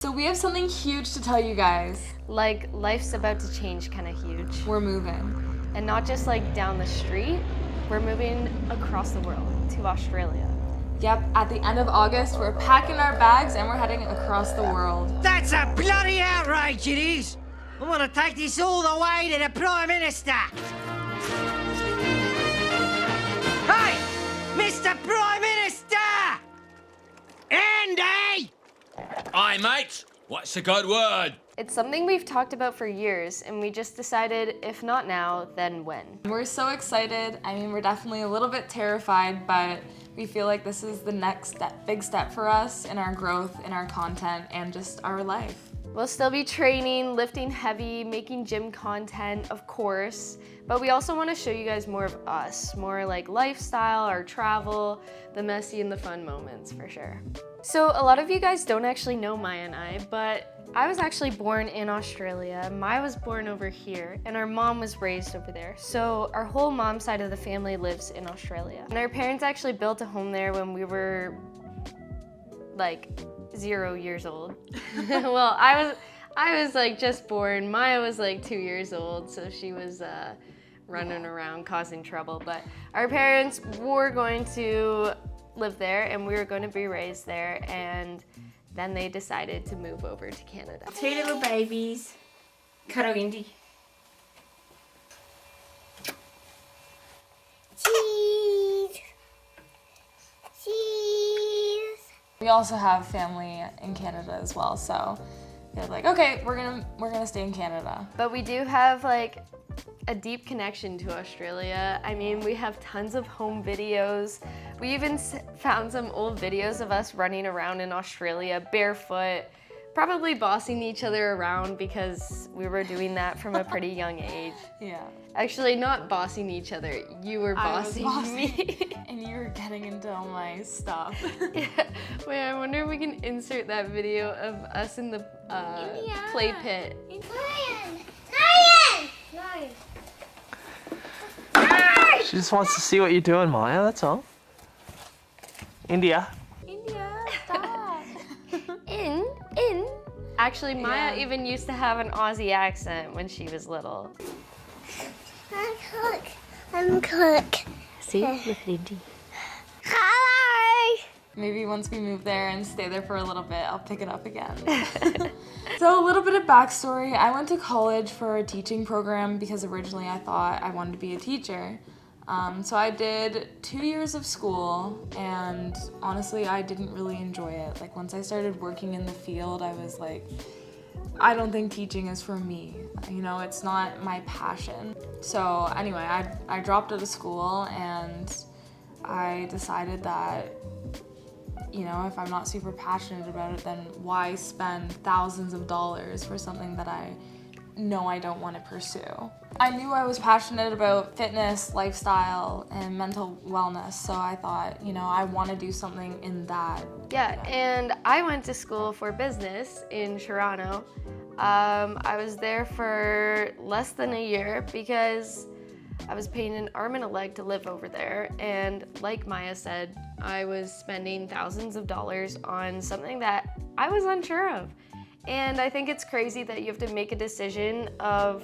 So we have something huge to tell you guys. Like, life's about to change kind of huge. We're moving. And not just like down the street, we're moving across the world to Australia. Yep, at the end of August, we're packing our bags and we're heading across the world. That's a bloody outrage, it is! I'm gonna take this all the way to the Prime Minister! Hey! Mr. Prime Minister! Andy! Aye, mate. What's a good word? It's something we've talked about for years, and we just decided if not now, then when. We're so excited. I mean, we're definitely a little bit terrified, but we feel like this is the next big step for us in our growth, in our content, and just our life. We'll still be training, lifting heavy, making gym content, of course, but we also want to show you guys more of us, more like lifestyle, our travel, the messy and the fun moments for sure. So a lot of you guys don't actually know Maya and I, but I was actually born in Australia. Maya was born over here, and our mom was raised over there. So our whole mom side of the family lives in Australia. And our parents actually built a home there when we were like 0 years old. Well, I was like just born. Maya was like 2 years old, so she was running around causing trouble. But our parents were going to live there, and we were going to be raised there, and then they decided to move over to Canada. 2 little babies. Cuddle Indy. Cheese. Cheese. We also have family in Canada as well, so they're like, okay, we're gonna stay in Canada. But we do have like a deep connection to Australia. I mean, we have tons of home videos. We even found some old videos of us running around in Australia barefoot, probably bossing each other around because we were doing that from a pretty young age. Yeah. Actually, not bossing each other. You were bossing me. And you were getting into all my stuff. Yeah. Wait, I wonder if we can insert that video of us in the play pit. Lion. She just wants to see what you're doing, Maya, that's all. India. India, stop. In. Actually, Maya even used to have an Aussie accent when she was little. I'm cook. See, with Lindy. Hi. Maybe once we move there and stay there for a little bit, I'll pick it up again. So a little bit of backstory. I went to college for a teaching program because originally I thought I wanted to be a teacher. So I did 2 years of school, and honestly, I didn't really enjoy it. Like, once I started working in the field, I was like, I don't think teaching is for me. You know, it's not my passion. So anyway, I dropped out of school, and I decided that, you know, if I'm not super passionate about it, then why spend thousands of dollars for something that I know I don't want to pursue? I knew I was passionate about fitness, lifestyle, and mental wellness, so I thought, you know, I want to do something in that. Yeah, and I went to school for business in Toronto. I was there for less than a year because I was paying an arm and a leg to live over there, and like Maya said, I was spending thousands of dollars on something that I was unsure of. And I think it's crazy that you have to make a decision of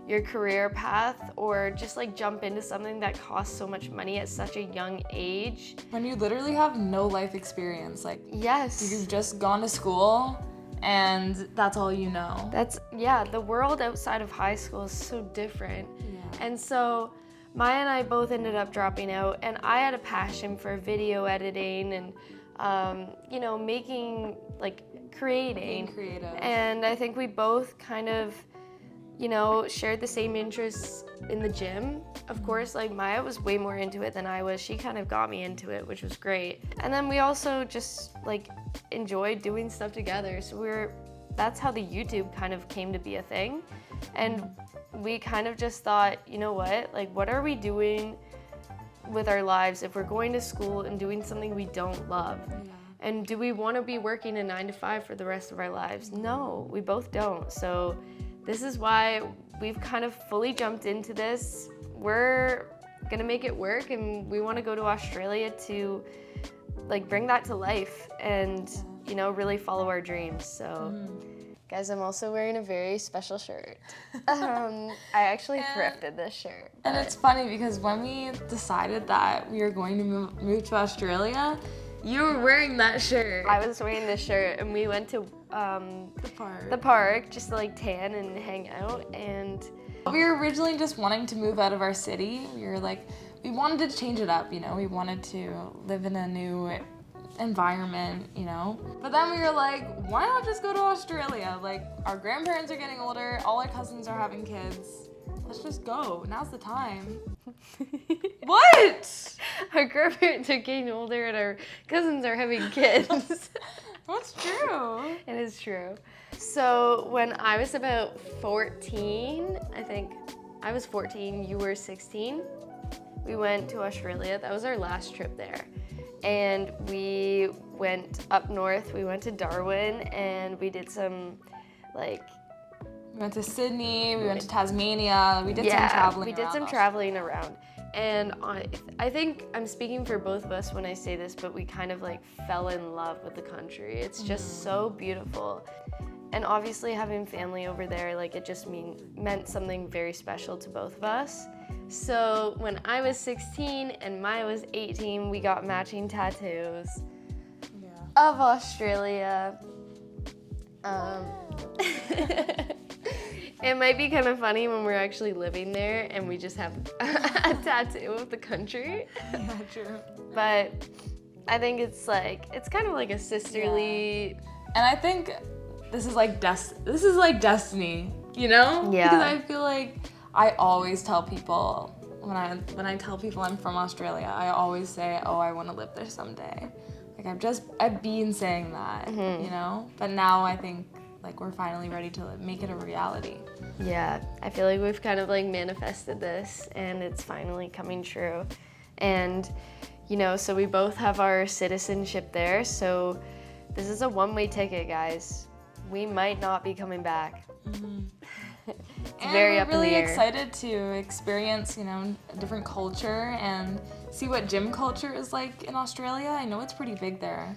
your career path or just like jump into something that costs so much money at such a young age. When you literally have no life experience, like, yes, you've just gone to school and that's all you know. The world outside of high school is so different. Yeah. And so Maya and I both ended up dropping out, and I had a passion for video editing and you know, making, like, creating. Being creative. And I think we both kind of, you know, shared the same interests in the gym. Of course, like, Maya was way more into it than I was. She kind of got me into it, which was great. And then we also just like enjoyed doing stuff together. So that's how the YouTube kind of came to be a thing. And we kind of just thought, you know what, like, what are we doing with our lives if we're going to school and doing something we don't love? Yeah. And do we want to be working a 9 to 5 for the rest of our lives? No, we both don't. So this is why we've kind of fully jumped into this. We're gonna make it work, and we want to go to Australia to like bring that to life and you know, really follow our dreams. So, guys, I'm also wearing a very special shirt. I actually thrifted this shirt. And it's funny because when we decided that we were going to move to Australia, you were wearing that shirt. I was wearing this shirt, and we went to The the park just to like tan and hang out. And We were originally just wanting to move out of our city. We were like, we wanted to change it up, you know? We wanted to live in a new environment, you know? But then we were like, why not just go to Australia? Like, our grandparents are getting older, all our cousins are having kids. Let's just go. Now's the time. What? our grandparents are getting older, and our cousins are having kids. What's true? It is true. So when I was about 14, I think I was 14, you were 16, we went to Australia. That was our last trip there. And we went up north, we went to Darwin, and we did some like... We went to Sydney, we went to Tasmania, we did some traveling we did around some Australia. traveling around. And I think I'm speaking for both of us when I say this, but we kind of like fell in love with the country. It's just so beautiful. And obviously having family over there, like it just meant something very special to both of us. So when I was 16 and Maya was 18, we got matching tattoos of Australia. It might be kind of funny when we're actually living there and we just have a tattoo of the country. Yeah, true. But I think it's kind of like a sisterly... And I think this is like destiny, you know? Yeah. Because I feel like I always tell people when I tell people I'm from Australia, I always say, oh, I want to live there someday. Like I've been saying that, you know? But now I think like we're finally ready to make it a reality. Yeah, I feel like we've kind of like manifested this and it's finally coming true. And, you know, so we both have our citizenship there. So this is a one-way ticket, guys. We might not be coming back. It's very up in the we're really air. excited to experience, you know, a different culture and see what gym culture is like in Australia. I know it's pretty big there.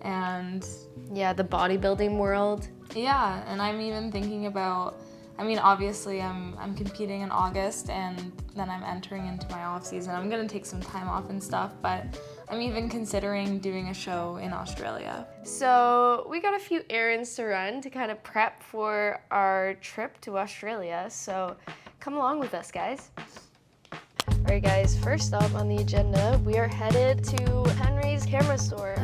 And Yeah, the bodybuilding world. yeah, and I'm even thinking about, I mean, obviously I'm competing in August and then I'm entering into my off season. I'm gonna take some time off and stuff, but I'm even considering doing a show in Australia. So we got a few errands to run to kind of prep for our trip to Australia. So come along with us, guys. All right, guys, first up on the agenda, we are headed to Henry's camera store.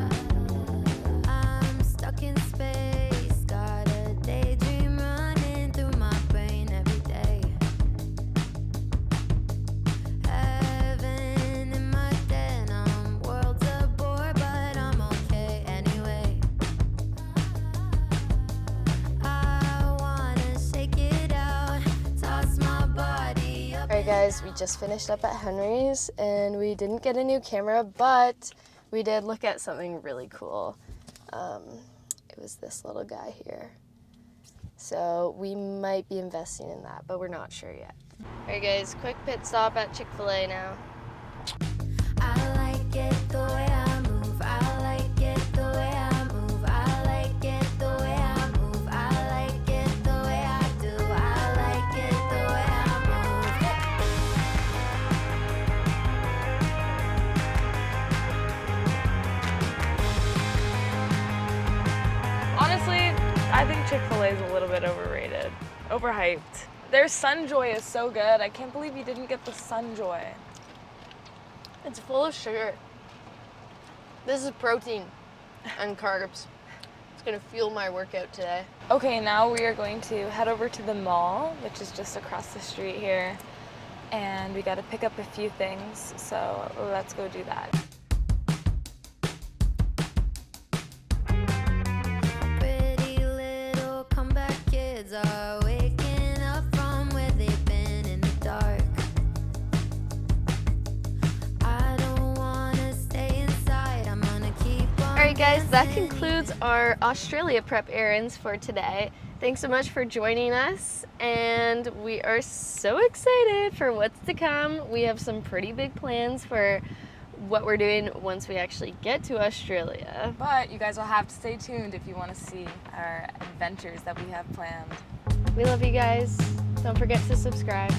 I'm stuck in space, got a daydream running through my brain every day. Heaven in my denim, world's a bore, but I'm okay anyway. I wanna shake it out, toss my body up. All right, guys, we just finished up at Henry's and we didn't get a new camera, but we did look at something really cool. It was this little guy here. So we might be investing in that, but we're not sure yet. All right, guys, quick pit stop at Chick-fil-A now. I like it the way I move. I like it the way I move. I like it the way I move. I like it the way I do. I like it the way I Honestly, I think Chick-fil-A is a little bit overrated, overhyped. Their Sunjoy is so good. I can't believe you didn't get the Sunjoy. It's full of sugar. This is protein and carbs. It's gonna fuel my workout today. Okay, now we are going to head over to the mall, which is just across the street here. And we gotta pick up a few things, so let's go do that. Pretty little comeback kids are waking up from where they've been in the dark. I don't wanna stay inside, I'm gonna keep on. All right, guys, that concludes our Australia prep errands for today. Thanks so much for joining us, and we are so excited for what's to come. We have some pretty big plans for what we're doing once we actually get to Australia. But you guys will have to stay tuned if you want to see our adventures that we have planned. We love you guys. Don't forget to subscribe.